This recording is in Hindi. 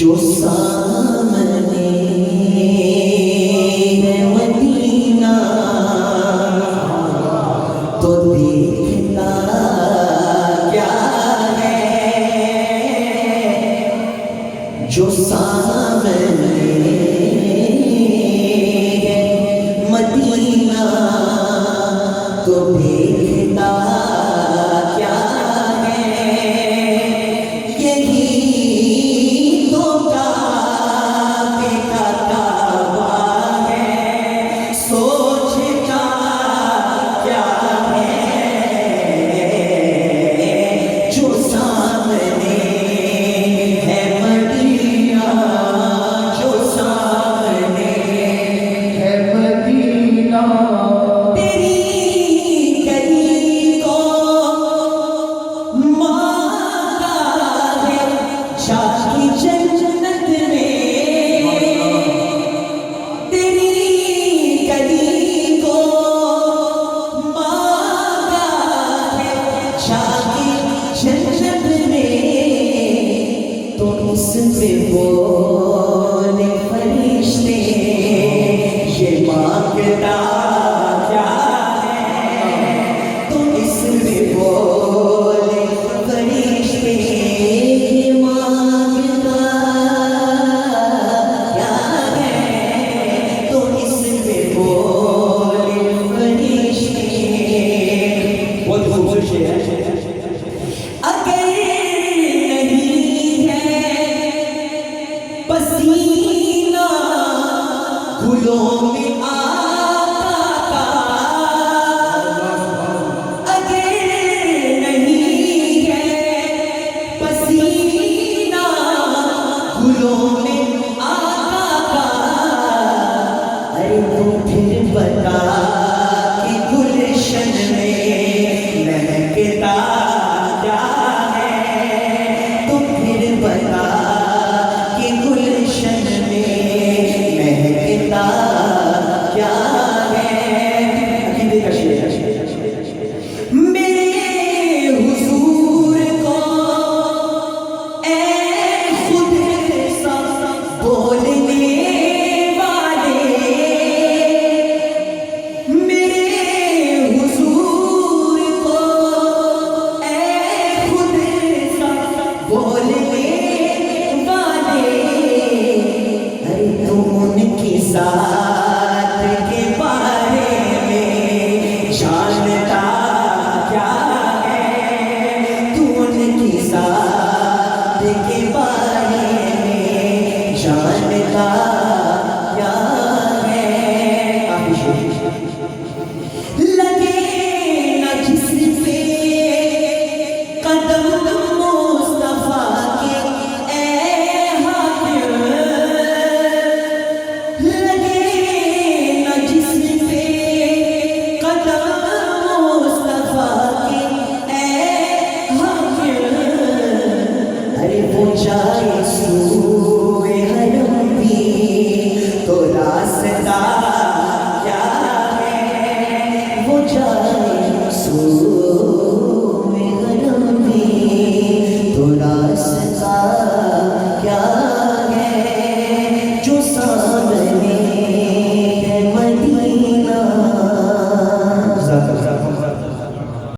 जो सामने है मदीना तो देखता क्या है, जो सामने है मदीना तो देखता क्या है, यही तो काबे का काबा है, सोचता क्या है, जो सामने है मदीना, जो सामने है मदीना। तेरी गली को मांगा है शाही जन्नत में, तेरी गली को मांगा है शाही जन्नत में, तो इसमें बोले फरिश्ते ये मांगता क्या है, तो इसमें बोले फरिश्ते ये मांगता क्या है, तो इसमें बोले फरिश्ते। बहुत खूबसूरत शेर है।